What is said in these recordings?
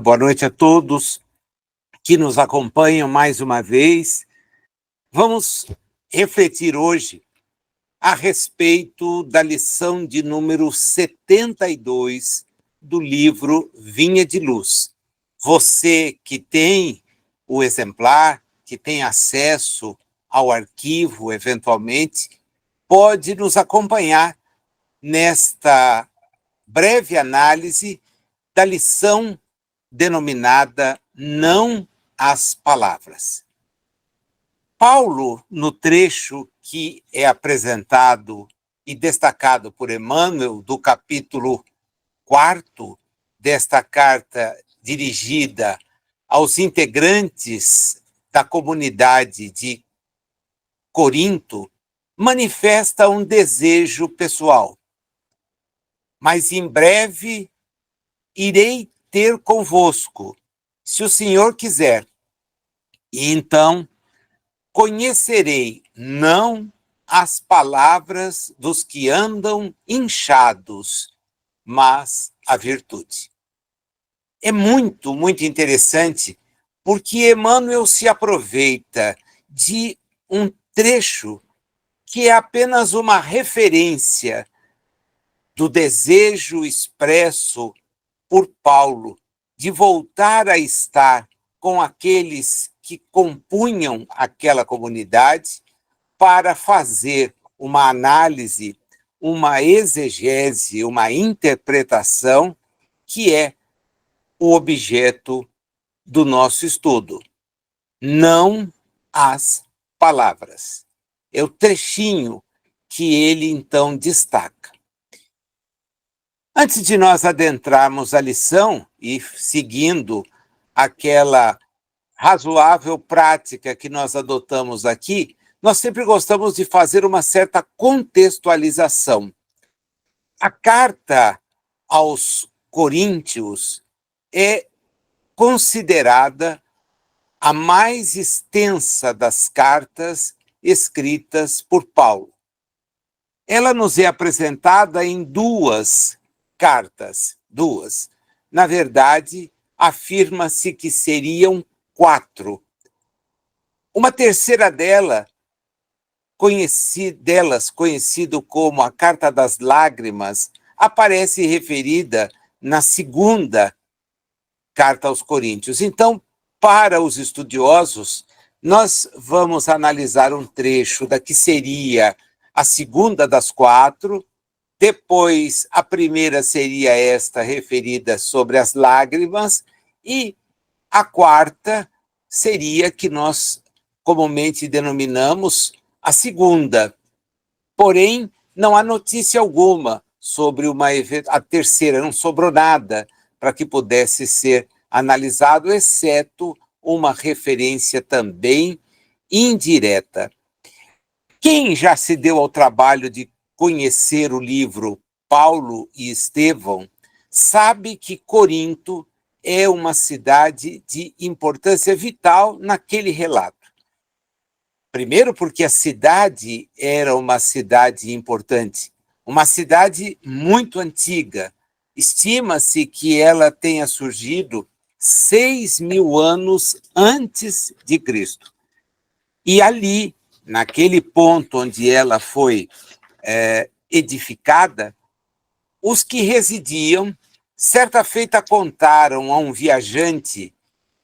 boa noite a todos que nos acompanham mais uma vez. Vamos refletir hoje a respeito da lição de número 72 do livro Vinha de Luz. Você que tem o exemplar, que tem acesso ao arquivo, eventualmente, pode nos acompanhar nesta breve análise da lição denominada Não às Palavras. Paulo, no trecho que é apresentado e destacado por Emmanuel, do capítulo 4 desta carta dirigida aos integrantes da comunidade de Corinto, manifesta um desejo pessoal. Mas em breve irei ter convosco, se o Senhor quiser. E então conhecerei não as palavras dos que andam inchados, mas a virtude. É muito, muito interessante, porque Emmanuel se aproveita de um trecho que é apenas uma referência do desejo expresso por Paulo de voltar a estar com aqueles que compunham aquela comunidade para fazer uma análise, uma exegese, uma interpretação que é o objeto do nosso estudo. Não as palavras. É o trechinho que ele então destaca. Antes de nós adentrarmos a lição e seguindo aquela razoável prática que nós adotamos aqui, nós sempre gostamos de fazer uma certa contextualização. A carta aos Coríntios é considerada a mais extensa das cartas escritas por Paulo. Ela nos é apresentada em duas cartas. Na verdade, afirma-se que seriam 4. Uma terceira delas, conhecido como a Carta das Lágrimas, aparece referida na segunda carta aos Coríntios. Então, para os estudiosos, nós vamos analisar um trecho da que seria a segunda das 4, depois a primeira seria esta referida sobre as lágrimas, e a quarta seria que nós comumente denominamos a segunda. Porém, não há notícia alguma sobre a terceira, não sobrou nada para que pudesse ser analisado, exceto uma referência também indireta. Quem já se deu ao trabalho de conhecer o livro Paulo e Estevão sabe que Corinto é uma cidade de importância vital naquele relato. Primeiro, porque a cidade era uma cidade importante, uma cidade muito antiga. Estima-se que ela tenha surgido 6.000 anos antes de Cristo. E ali, naquele ponto onde ela foi edificada, os que residiam, certa feita contaram a um viajante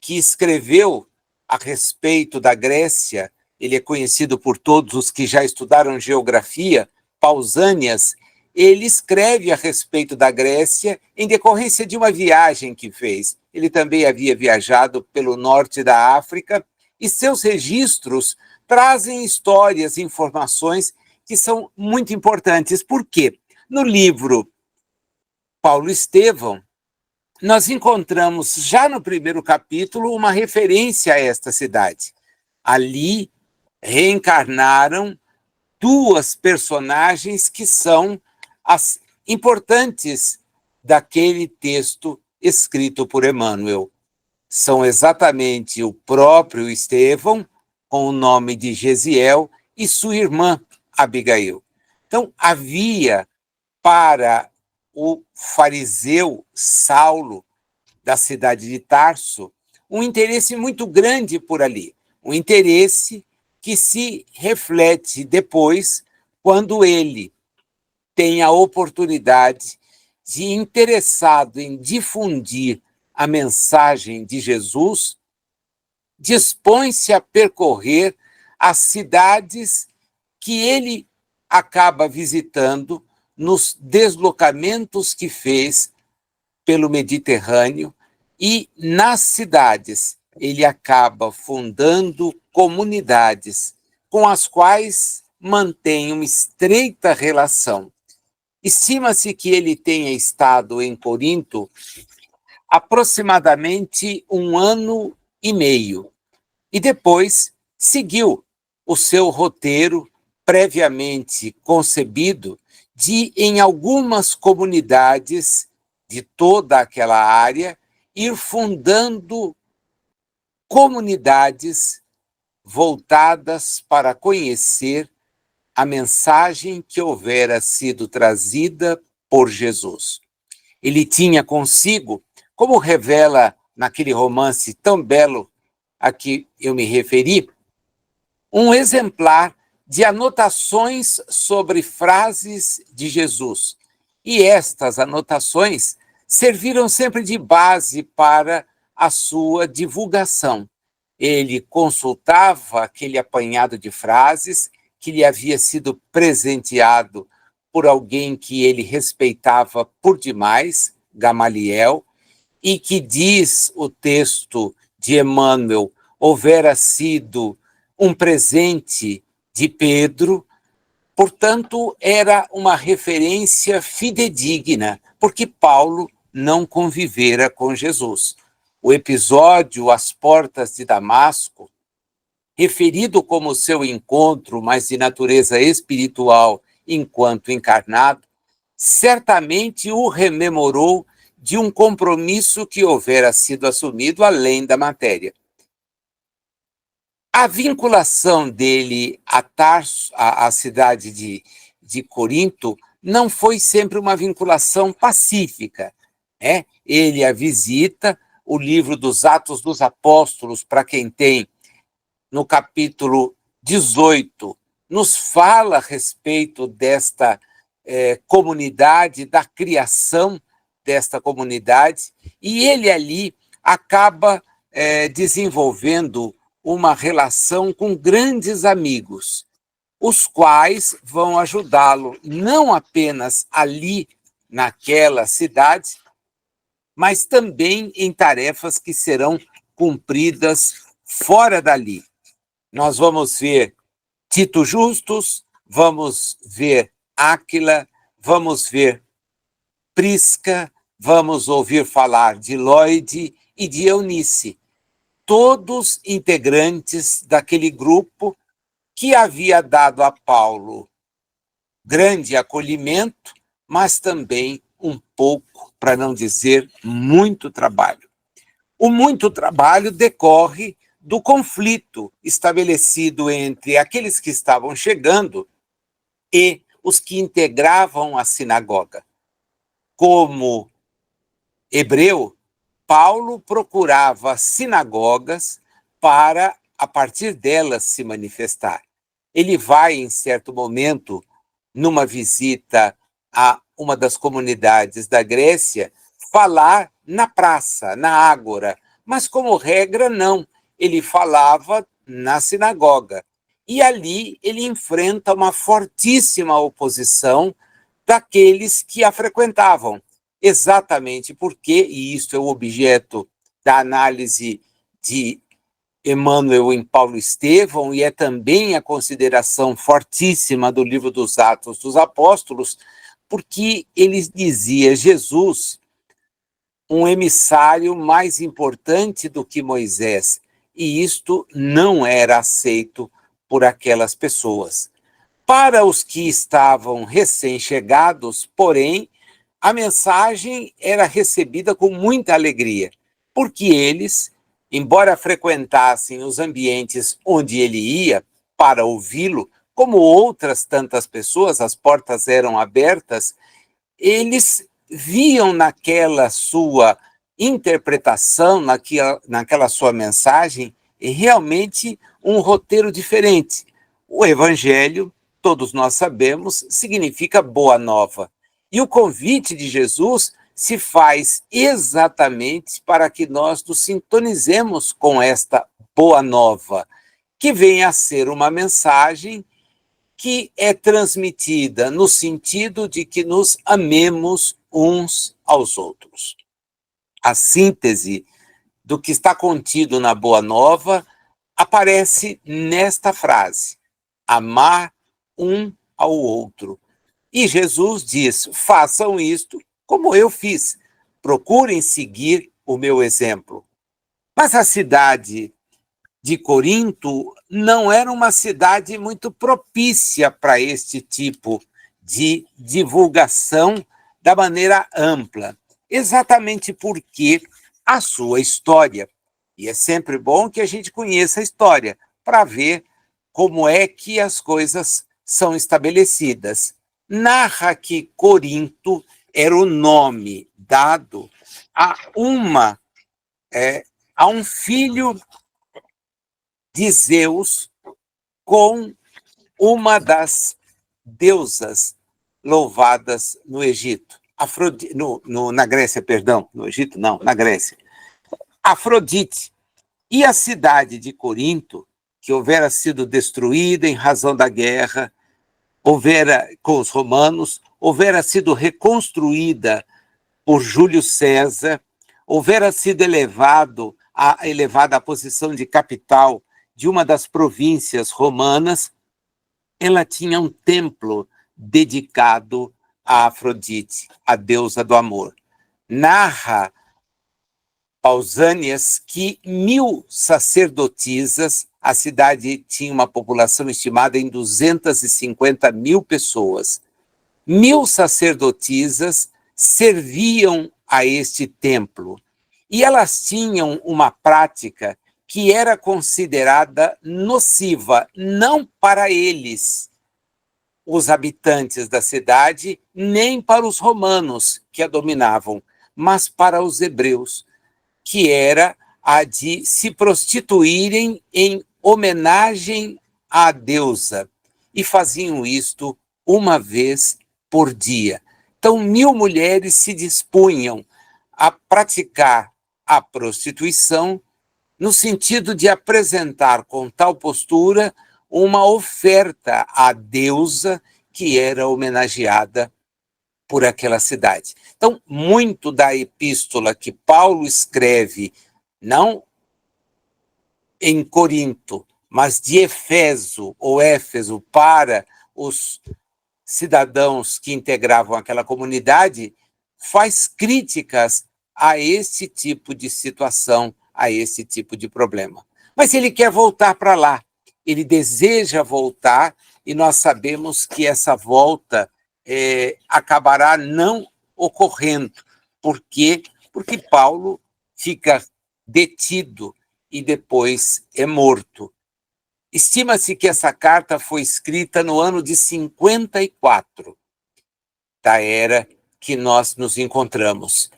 que escreveu a respeito da Grécia, ele é conhecido por todos os que já estudaram geografia, Pausânias. Ele escreve a respeito da Grécia em decorrência de uma viagem que fez. Ele também havia viajado pelo norte da África e seus registros trazem histórias, informações que são muito importantes. Por quê? No livro Paulo e Estevão, nós encontramos já no primeiro capítulo uma referência a esta cidade. Ali reencarnaram 2 personagens que são as importantes daquele texto escrito por Emmanuel. São exatamente o próprio Estevão, com o nome de Gesiel, e sua irmã, Abigail. Então, havia para o fariseu Saulo da cidade de Tarso, um interesse muito grande por ali, um interesse que se reflete depois quando ele tem a oportunidade de, interessado em difundir a mensagem de Jesus, dispõe-se a percorrer as cidades que ele acaba visitando nos deslocamentos que fez pelo Mediterrâneo, e nas cidades ele acaba fundando comunidades com as quais mantém uma estreita relação. Estima-se que ele tenha estado em Corinto aproximadamente 1 ano e meio, e depois seguiu o seu roteiro previamente concebido de, em algumas comunidades de toda aquela área, ir fundando comunidades voltadas para conhecer a mensagem que houvera sido trazida por Jesus. Ele tinha consigo, como revela naquele romance tão belo a que eu me referi, um exemplar de anotações sobre frases de Jesus. E estas anotações serviram sempre de base para a sua divulgação. Ele consultava aquele apanhado de frases que lhe havia sido presenteado por alguém que ele respeitava por demais, Gamaliel, e que, diz o texto de Emmanuel, houvera sido um presente de Pedro. Portanto, era uma referência fidedigna, porque Paulo não convivera com Jesus. O episódio às portas de Damasco, referido como seu encontro, mas de natureza espiritual enquanto encarnado, certamente o rememorou de um compromisso que houvera sido assumido além da matéria. A vinculação dele a Tarso, à cidade de Corinto, não foi sempre uma vinculação pacífica, né? Ele a visita, o livro dos Atos dos Apóstolos, para quem tem, no capítulo 18, nos fala a respeito desta comunidade, da criação desta comunidade, e ele ali acaba desenvolvendo uma relação com grandes amigos, os quais vão ajudá-lo não apenas ali naquela cidade, mas também em tarefas que serão cumpridas fora dali. Nós vamos ver Tito Justus, vamos ver Áquila, vamos ver Prisca, vamos ouvir falar de Lloyd e de Eunice, todos integrantes daquele grupo que havia dado a Paulo grande acolhimento, mas também um pouco, para não dizer muito trabalho. O muito trabalho decorre do conflito estabelecido entre aqueles que estavam chegando e os que integravam a sinagoga. Como hebreu, Paulo procurava sinagogas para, a partir delas, se manifestar. Ele vai, em certo momento, numa visita a uma das comunidades da Grécia, falar na praça, na ágora, mas, como regra, não. Ele falava na sinagoga. E ali ele enfrenta uma fortíssima oposição daqueles que a frequentavam. Exatamente porque, e isto é o objeto da análise de Emmanuel em Paulo Estevão, e é também a consideração fortíssima do livro dos Atos dos Apóstolos, porque ele dizia Jesus, um emissário mais importante do que Moisés, e isto não era aceito por aquelas pessoas. Para os que estavam recém-chegados, porém, a mensagem era recebida com muita alegria, porque eles, embora frequentassem os ambientes onde ele ia para ouvi-lo, como outras tantas pessoas, as portas eram abertas, eles viam naquela sua interpretação naquela sua mensagem é realmente um roteiro diferente. O evangelho, todos nós sabemos, significa boa nova. E o convite de Jesus se faz exatamente para que nós nos sintonizemos com esta boa nova, que vem a ser uma mensagem que é transmitida no sentido de que nos amemos uns aos outros. A síntese do que está contido na Boa Nova aparece nesta frase: amar um ao outro. E Jesus diz: façam isto como eu fiz, procurem seguir o meu exemplo. Mas a cidade de Corinto não era uma cidade muito propícia para este tipo de divulgação da maneira ampla, exatamente porque a sua história, e é sempre bom que a gente conheça a história, para ver como é que as coisas são estabelecidas. Narra que Corinto era o nome dado a um filho de Zeus com uma das deusas louvadas no Egito. Na Grécia, perdão. No Egito, não, na Grécia. Afrodite. E a cidade de Corinto, que houvera sido destruída em razão da guerra, houvera com os romanos, houvera sido reconstruída por Júlio César, houvera sido elevada à posição de capital de uma das províncias romanas, ela tinha um templo dedicado a Afrodite, a deusa do amor. Narra Pausanias que 1.000 sacerdotisas, a cidade tinha uma população estimada em 250.000 pessoas, 1.000 sacerdotisas serviam a este templo. E elas tinham uma prática que era considerada nociva, não para eles, os habitantes da cidade, nem para os romanos que a dominavam, mas para os hebreus, que era a de se prostituírem em homenagem à deusa. E faziam isto uma vez por dia. Então, 1.000 mulheres se dispunham a praticar a prostituição no sentido de apresentar com tal postura uma oferta à deusa que era homenageada por aquela cidade. Então, muito da epístola que Paulo escreve, não em Corinto, mas de Éfeso para os cidadãos que integravam aquela comunidade, faz críticas a esse tipo de situação, a esse tipo de problema. Mas ele quer voltar para lá, ele deseja voltar, e nós sabemos que essa volta acabará não ocorrendo. Por quê? Porque Paulo fica detido e depois é morto. Estima-se que essa carta foi escrita no ano de 54 da era que nós nos encontramos.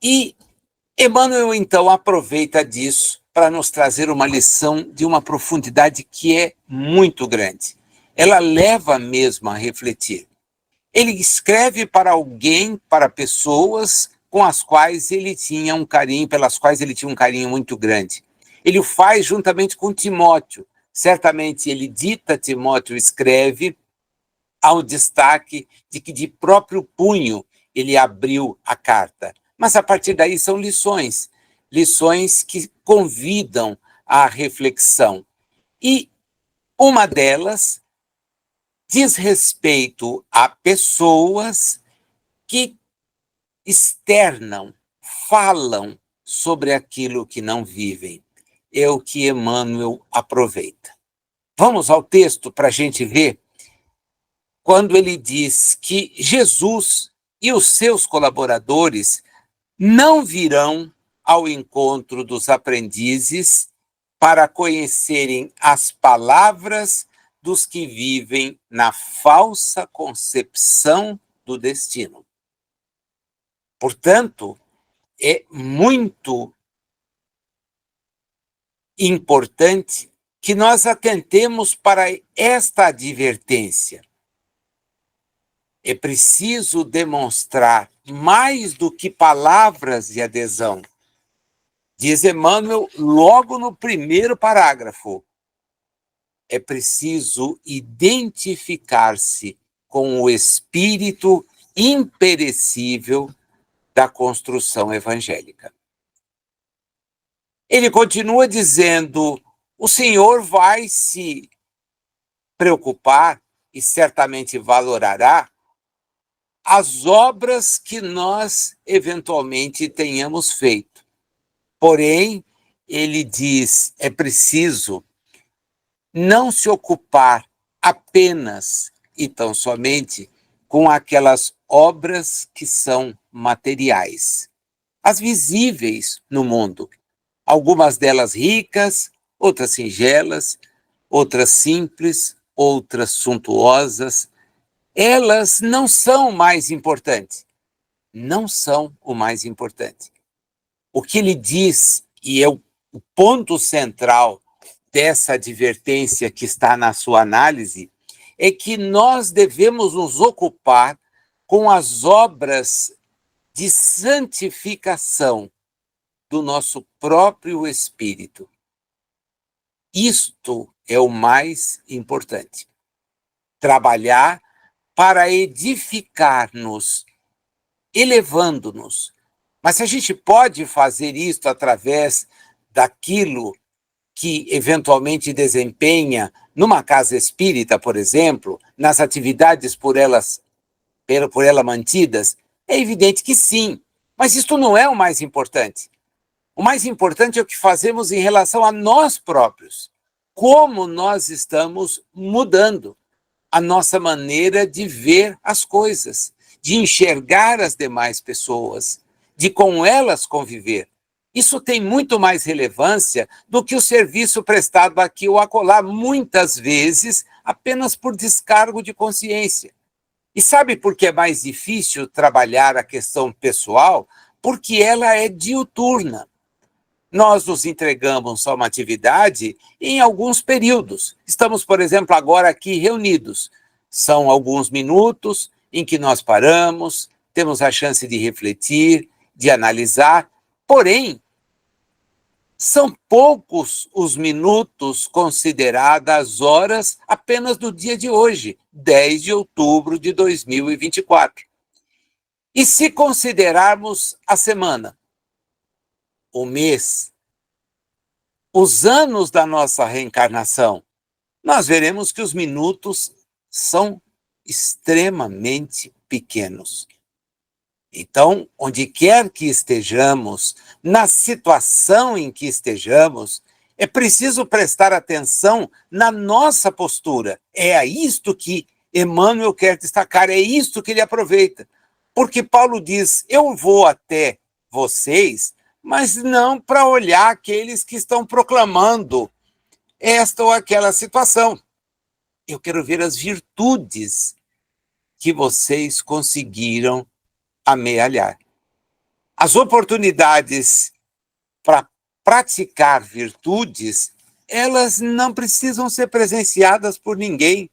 E Emmanuel, então, aproveita disso para nos trazer uma lição de uma profundidade que é muito grande. Ela leva mesmo a refletir. Ele escreve para alguém, para pessoas com as quais ele tinha um carinho, pelas quais ele tinha um carinho muito grande. Ele o faz juntamente com Timóteo. Certamente ele dita, Timóteo escreve, ao destaque de que de próprio punho ele abriu a carta. Mas a partir daí são lições que convidam à reflexão. E uma delas diz respeito a pessoas que externam, falam sobre aquilo que não vivem. É o que Emmanuel aproveita. Vamos ao texto para a gente ver quando ele diz que Jesus e os seus colaboradores não virão ao encontro dos aprendizes para conhecerem as palavras dos que vivem na falsa concepção do destino. Portanto, é muito importante que nós atentemos para esta advertência. É preciso demonstrar mais do que palavras de adesão. Diz Emmanuel logo no primeiro parágrafo. É preciso identificar-se com o espírito imperecível da construção evangélica. Ele continua dizendo: o Senhor vai se preocupar e certamente valorará as obras que nós eventualmente tenhamos feito. Porém, ele diz, é preciso não se ocupar apenas e tão somente com aquelas obras que são materiais, as visíveis no mundo. Algumas delas ricas, outras singelas, outras simples, outras suntuosas. Elas não são o mais importante. Não são o mais importante. O que ele diz, e é o ponto central dessa advertência que está na sua análise, é que nós devemos nos ocupar com as obras de santificação do nosso próprio espírito. Isto é o mais importante. Trabalhar para edificar-nos, elevando-nos. Mas se a gente pode fazer isto através daquilo que eventualmente desempenha numa casa espírita, por exemplo, nas atividades por ela mantidas, é evidente que sim. Mas isto não é o mais importante. O mais importante é o que fazemos em relação a nós próprios. Como nós estamos mudando a nossa maneira de ver as coisas, de enxergar as demais pessoas, de com elas conviver. Isso tem muito mais relevância do que o serviço prestado aqui ou acolá, muitas vezes apenas por descargo de consciência. E sabe por que é mais difícil trabalhar a questão pessoal? Porque ela é diuturna. Nós nos entregamos a uma atividade em alguns períodos. Estamos, por exemplo, agora aqui reunidos. São alguns minutos em que nós paramos, temos a chance de refletir, de analisar, porém, são poucos os minutos consideradas as horas apenas do dia de hoje, 10 de outubro de 2024. E se considerarmos a semana, o mês, os anos da nossa reencarnação, nós veremos que os minutos são extremamente pequenos. Então, onde quer que estejamos, na situação em que estejamos, é preciso prestar atenção na nossa postura. É a isto que Emmanuel quer destacar, é isto que ele aproveita. Porque Paulo diz, eu vou até vocês, mas não para olhar aqueles que estão proclamando esta ou aquela situação. Eu quero ver as virtudes que vocês conseguiram amealhar. As oportunidades para praticar virtudes, elas não precisam ser presenciadas por ninguém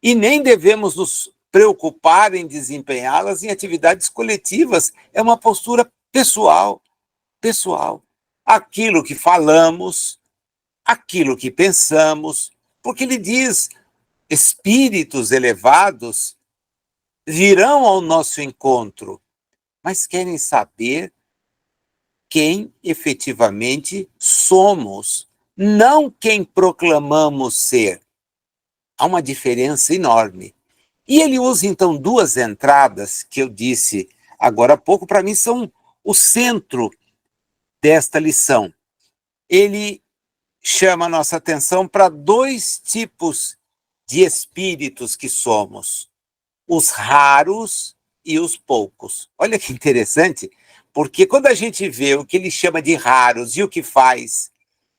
e nem devemos nos preocupar em desempenhá-las em atividades coletivas. É uma postura pessoal. Aquilo que falamos, aquilo que pensamos, porque ele diz, espíritos elevados virão ao nosso encontro, mas querem saber quem efetivamente somos, não quem proclamamos ser. Há uma diferença enorme. E ele usa, então, duas entradas que eu disse agora há pouco, para mim são o centro desta lição. Ele chama a nossa atenção para dois tipos de espíritos que somos, os raros e os poucos. Olha que interessante, porque quando a gente vê o que ele chama de raros e o que faz,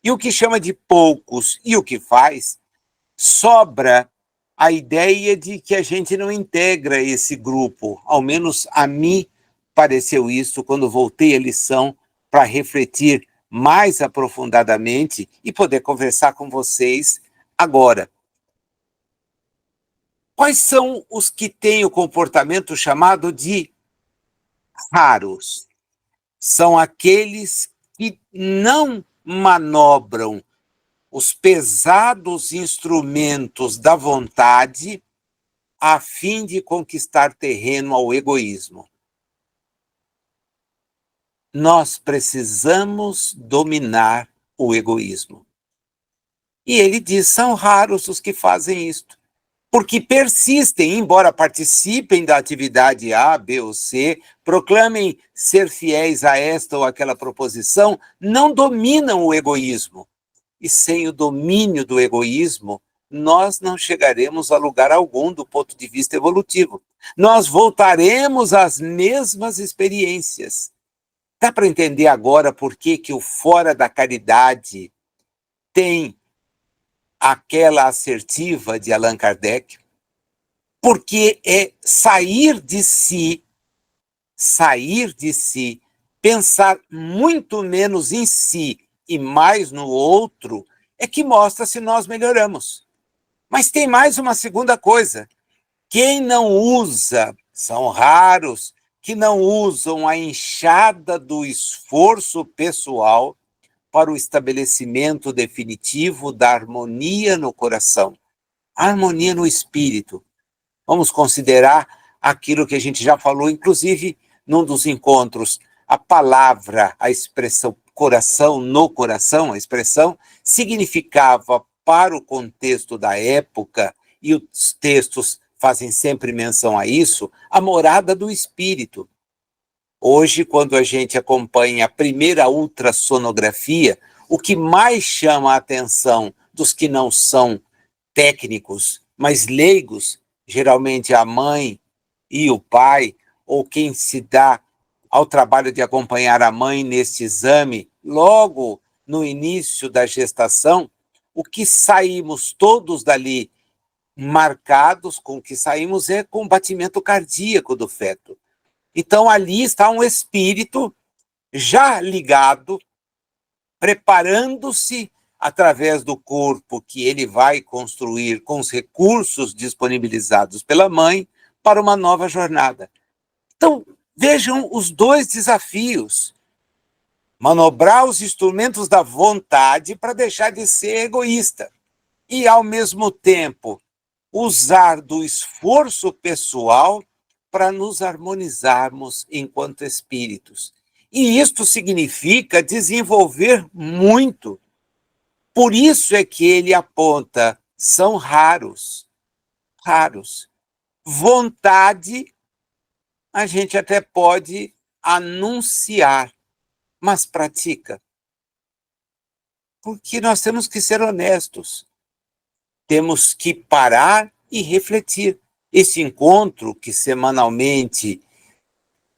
e o que chama de poucos e o que faz, sobra a ideia de que a gente não integra esse grupo, ao menos a mim pareceu isso quando voltei à lição para refletir mais aprofundadamente e poder conversar com vocês agora. Quais são os que têm o comportamento chamado de raros? São aqueles que não manobram os pesados instrumentos da vontade a fim de conquistar terreno ao egoísmo. Nós precisamos dominar o egoísmo. E ele diz, são raros os que fazem isto, porque persistem, embora participem da atividade A, B ou C, proclamem ser fiéis a esta ou aquela proposição, não dominam o egoísmo. E sem o domínio do egoísmo, nós não chegaremos a lugar algum do ponto de vista evolutivo. Nós voltaremos às mesmas experiências. Dá para entender agora por que o fora da caridade tem aquela assertiva de Allan Kardec? Porque é sair de si, pensar muito menos em si e mais no outro, é que mostra se nós melhoramos. Mas tem mais uma segunda coisa. Quem não usa, são raros, que não usam a enxada do esforço pessoal para o estabelecimento definitivo da harmonia no coração, a harmonia no espírito. Vamos considerar aquilo que a gente já falou, inclusive num dos encontros, a palavra, a expressão coração no coração, a expressão significava para o contexto da época, e os textos fazem sempre menção a isso, a morada do espírito. Hoje, quando a gente acompanha a primeira ultrassonografia, o que mais chama a atenção dos que não são técnicos, mas leigos, geralmente a mãe e o pai, ou quem se dá ao trabalho de acompanhar a mãe neste exame, logo no início da gestação, o que saímos todos dali marcados, com o que saímos é com o batimento cardíaco do feto. Então ali está um espírito já ligado, preparando-se através do corpo que ele vai construir com os recursos disponibilizados pela mãe para uma nova jornada. Então, vejam os dois desafios. Manobrar os instrumentos da vontade para deixar de ser egoísta e, ao mesmo tempo, usar do esforço pessoal para nos harmonizarmos enquanto espíritos. E isto significa desenvolver muito. Por isso é que ele aponta, são raros. Vontade, a gente até pode anunciar, mas pratica. Porque nós temos que ser honestos. Temos que parar e refletir. Esse encontro que semanalmente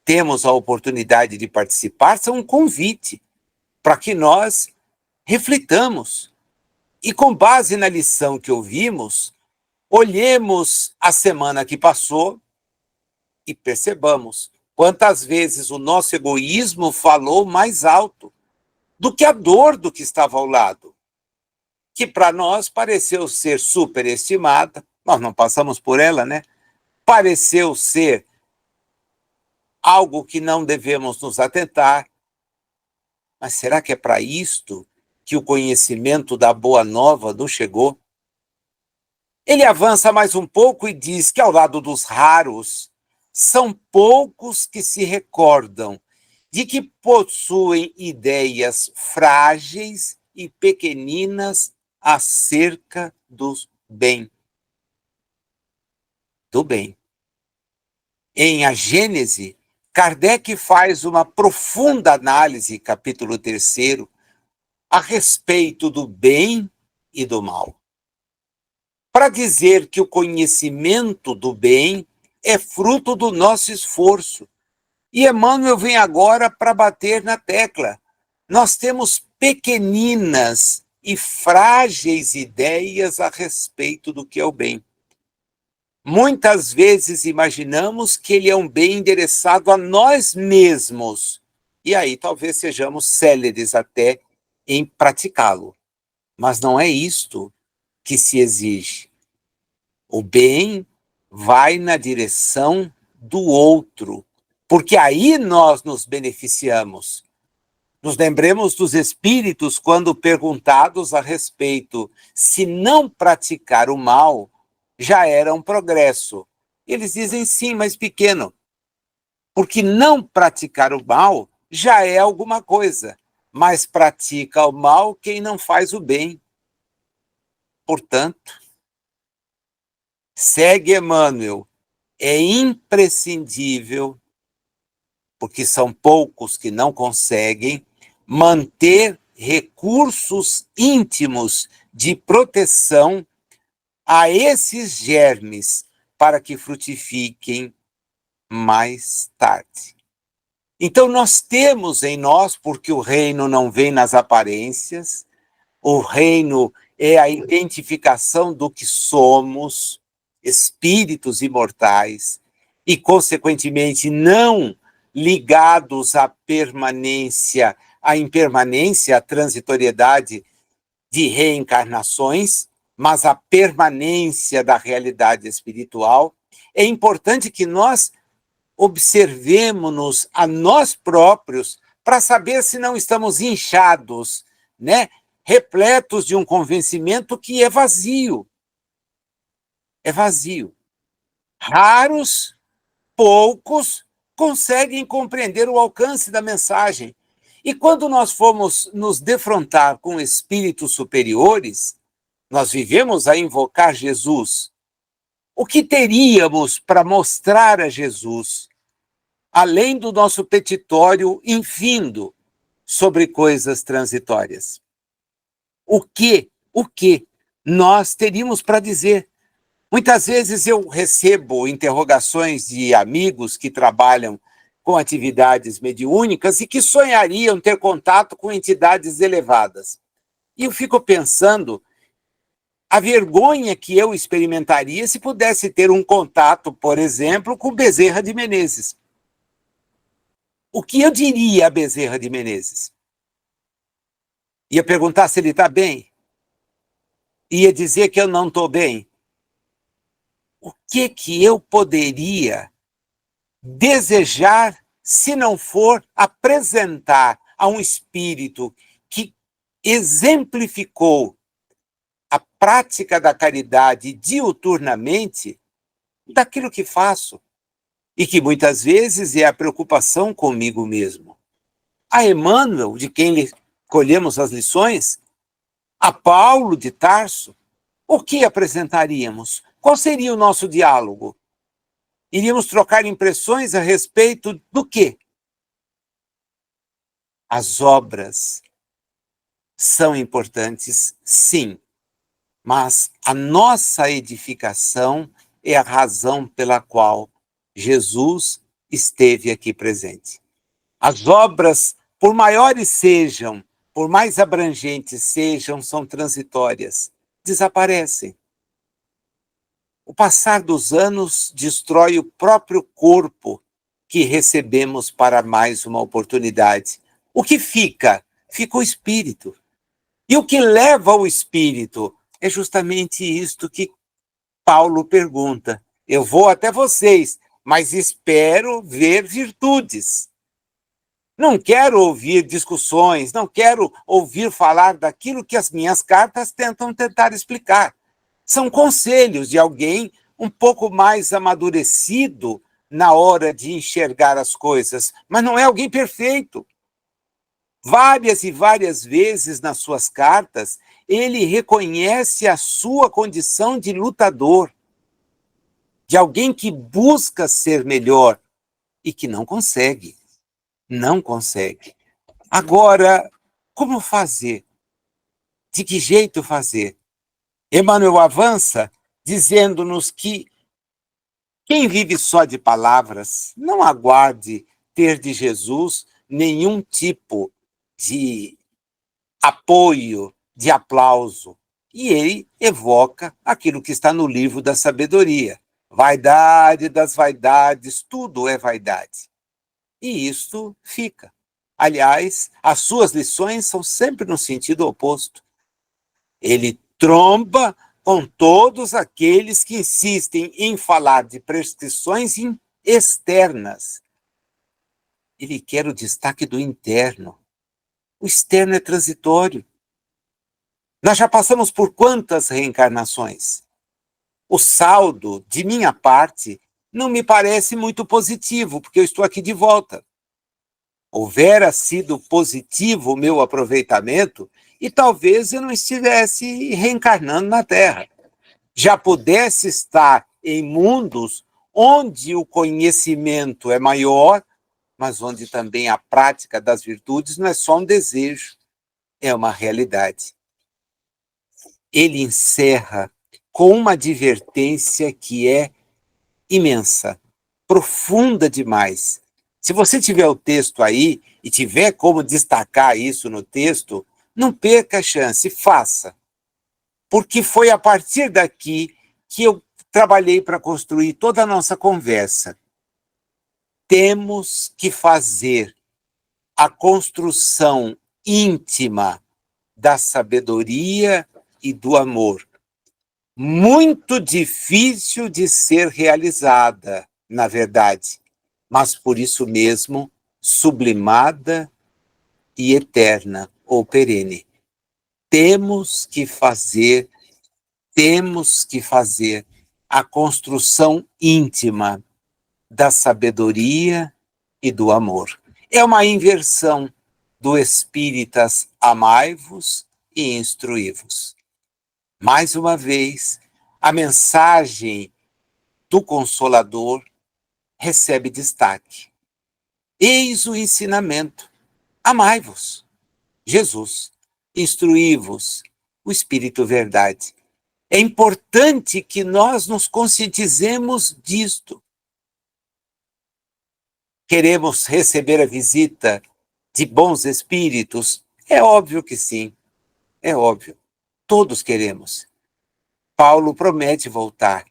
temos a oportunidade de participar são um convite para que nós reflitamos. E com base na lição que ouvimos, olhemos a semana que passou e percebamos quantas vezes o nosso egoísmo falou mais alto do que a dor do que estava ao lado, que para nós pareceu ser superestimada, nós não passamos por ela, né? Pareceu ser algo que não devemos nos atentar. Mas será que é para isto que o conhecimento da Boa Nova nos chegou? Ele avança mais um pouco e diz que, ao lado dos raros, são poucos que se recordam de que possuem ideias frágeis e pequeninas acerca do bem. Do bem. Em A Gênese, Kardec faz uma profunda análise, capítulo 3, a respeito do bem e do mal, para dizer que o conhecimento do bem é fruto do nosso esforço. E Emmanuel vem agora para bater na tecla. Nós temos pequeninas e frágeis ideias a respeito do que é o bem. Muitas vezes imaginamos que ele é um bem endereçado a nós mesmos. E aí talvez sejamos céleres até em praticá-lo. Mas não é isto que se exige. O bem vai na direção do outro, porque aí nós nos beneficiamos. Nos lembremos dos espíritos quando perguntados a respeito se não praticar o mal já era um progresso. Eles dizem sim, mas pequeno. Porque não praticar o mal já é alguma coisa, mas pratica o mal quem não faz o bem. Portanto, segue Emmanuel, é imprescindível, porque são poucos que não conseguem, manter recursos íntimos de proteção a esses germes para que frutifiquem mais tarde. Então nós temos em nós, porque o reino não vem nas aparências, o reino é a identificação do que somos, espíritos imortais, e, consequentemente, não ligados à permanência, à impermanência, à transitoriedade de reencarnações, mas à permanência da realidade espiritual. É importante que nós observemos-nos a nós próprios para saber se não estamos inchados, né? Repletos de um convencimento que é vazio. É vazio. Raros, poucos, conseguem compreender o alcance da mensagem. E quando nós formos nos defrontar com espíritos superiores, nós vivemos a invocar Jesus. O que teríamos para mostrar a Jesus, além do nosso petitório infindo sobre coisas transitórias? O que nós teríamos para dizer? Muitas vezes eu recebo interrogações de amigos que trabalham com atividades mediúnicas e que sonhariam ter contato com entidades elevadas. E eu fico pensando a vergonha que eu experimentaria se pudesse ter um contato, por exemplo, com Bezerra de Menezes. O que eu diria a Bezerra de Menezes? Ia perguntar se ele está bem? Ia dizer que eu não estou bem? O que eu poderia desejar se não for apresentar a um espírito que exemplificou a prática da caridade diuturnamente daquilo que faço e que muitas vezes é a preocupação comigo mesmo? A Emmanuel, de quem colhemos as lições, a Paulo de Tarso, o que apresentaríamos? Qual seria o nosso diálogo? Iríamos trocar impressões a respeito do quê? As obras são importantes, sim, mas a nossa edificação é a razão pela qual Jesus esteve aqui presente. As obras, por maiores sejam, por mais abrangentes sejam, são transitórias, desaparecem. O passar dos anos destrói o próprio corpo que recebemos para mais uma oportunidade. O que fica? Fica o espírito. E o que leva ao espírito é justamente isto que Paulo pergunta. Eu vou até vocês, mas espero ver virtudes. Não quero ouvir discussões, não quero ouvir falar daquilo que as minhas cartas tentar explicar. São conselhos de alguém um pouco mais amadurecido na hora de enxergar as coisas, mas não é alguém perfeito. Várias e várias vezes nas suas cartas, ele reconhece a sua condição de lutador, de alguém que busca ser melhor e que não consegue. Não consegue. Agora, como fazer? De que jeito fazer? Emmanuel avança dizendo-nos que quem vive só de palavras não aguarde ter de Jesus nenhum tipo de apoio, de aplauso. E ele evoca aquilo que está no livro da sabedoria. Vaidade das vaidades, tudo é vaidade. E isto fica. Aliás, as suas lições são sempre no sentido oposto. Ele tromba com todos aqueles que insistem em falar de prescrições externas. Ele quer o destaque do interno. O externo é transitório. Nós já passamos por quantas reencarnações? O saldo, de minha parte, não me parece muito positivo, porque eu estou aqui de volta. Houvera sido positivo o meu aproveitamento e talvez eu não estivesse reencarnando na Terra. Já pudesse estar em mundos onde o conhecimento é maior, mas onde também a prática das virtudes não é só um desejo, é uma realidade. Ele encerra com uma advertência que é imensa, profunda demais. Se você tiver o texto aí e tiver como destacar isso no texto, não perca a chance, faça. Porque foi a partir daqui que eu trabalhei para construir toda a nossa conversa. Temos que fazer a construção íntima da sabedoria e do amor. Muito difícil de ser realizada, na verdade, mas por isso mesmo sublimada e eterna ou perene. Temos que fazer a construção íntima da sabedoria e do amor. É uma inversão do Espíritas amai-vos e instruí-vos. Mais uma vez, a mensagem do Consolador recebe destaque. Eis o ensinamento. Amai-vos, Jesus, instruí-vos, o Espírito Verdade. É importante que nós nos conscientizemos disto. Queremos receber a visita de bons espíritos? É óbvio que sim, é óbvio. Todos queremos. Paulo promete voltar.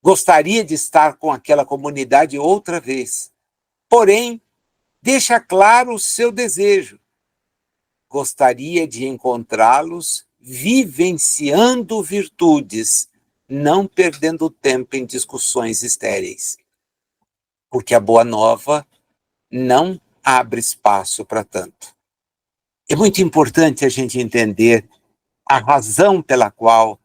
Gostaria de estar com aquela comunidade outra vez. Porém, deixa claro o seu desejo. Gostaria de encontrá-los vivenciando virtudes, não perdendo tempo em discussões estéreis. Porque a boa nova não abre espaço para tanto. É muito importante a gente entender a razão pela qual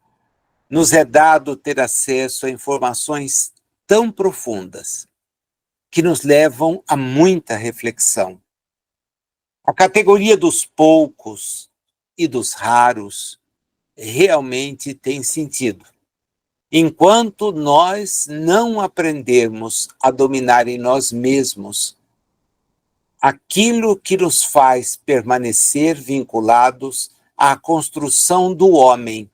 nos é dado ter acesso a informações tão profundas, que nos levam a muita reflexão. A categoria dos poucos e dos raros realmente tem sentido. Enquanto nós não aprendermos a dominar em nós mesmos aquilo que nos faz permanecer vinculados à construção do homem,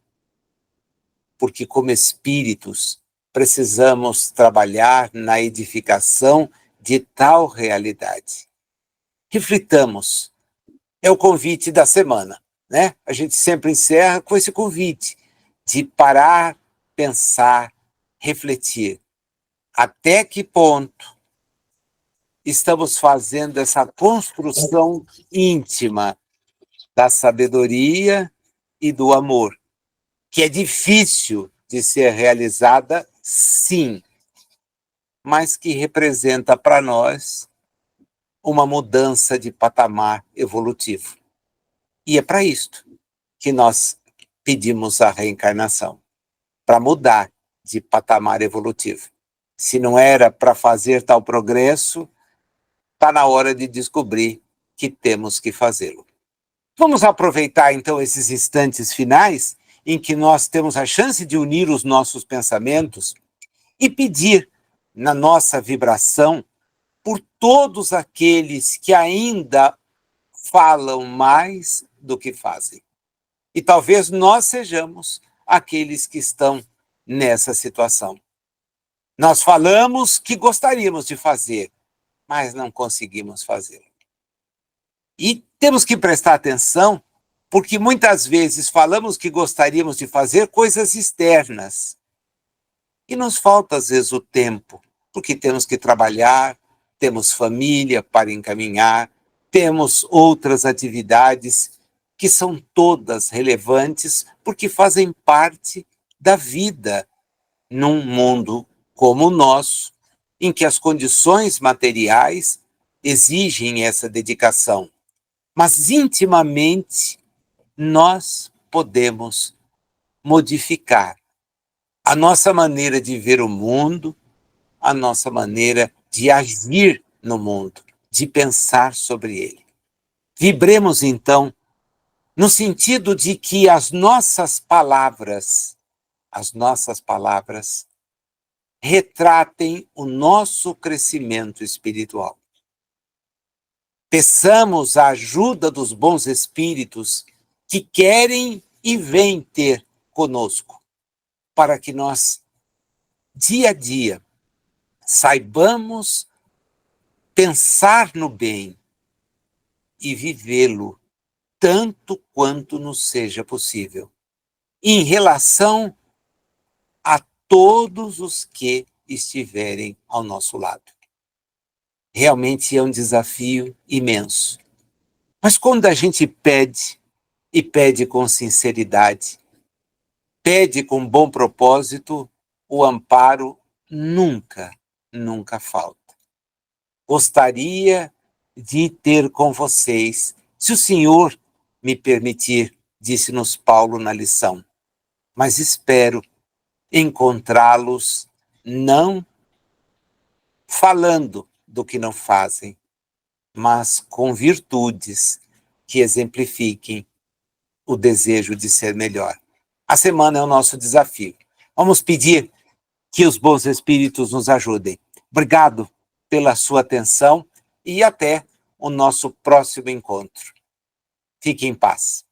porque como espíritos precisamos trabalhar na edificação de tal realidade. Reflitamos. É o convite da semana, né? A gente sempre encerra com esse convite de parar, pensar, refletir. Até que ponto estamos fazendo essa construção íntima da sabedoria e do amor, que é difícil de ser realizada, sim, mas que representa para nós uma mudança de patamar evolutivo. E é para isto que nós pedimos a reencarnação, para mudar de patamar evolutivo. Se não era para fazer tal progresso, está na hora de descobrir que temos que fazê-lo. Vamos aproveitar, então, esses instantes finais em que nós temos a chance de unir os nossos pensamentos e pedir na nossa vibração por todos aqueles que ainda falam mais do que fazem. E talvez nós sejamos aqueles que estão nessa situação. Nós falamos que gostaríamos de fazer, mas não conseguimos fazer. E temos que prestar atenção, porque muitas vezes falamos que gostaríamos de fazer coisas externas. E nos falta, às vezes, o tempo, porque temos que trabalhar, temos família para encaminhar, temos outras atividades que são todas relevantes, porque fazem parte da vida num mundo como o nosso, em que as condições materiais exigem essa dedicação. Mas intimamente nós podemos modificar a nossa maneira de ver o mundo, a nossa maneira de agir no mundo, de pensar sobre ele. Vibremos, então, no sentido de que as nossas palavras retratem o nosso crescimento espiritual. Peçamos a ajuda dos bons espíritos que querem e vêm ter conosco, para que nós, dia a dia, saibamos pensar no bem e vivê-lo tanto quanto nos seja possível, em relação a todos os que estiverem ao nosso lado. Realmente é um desafio imenso. Mas quando a gente pede, e pede com sinceridade, pede com bom propósito, o amparo nunca falta. Gostaria de ter com vocês, se o Senhor me permitir, disse-nos Paulo na lição, mas espero encontrá-los não falando do que não fazem, mas com virtudes que exemplifiquem o desejo de ser melhor. A semana é o nosso desafio. Vamos pedir que os bons espíritos nos ajudem. Obrigado pela sua atenção e até o nosso próximo encontro. Fique em paz.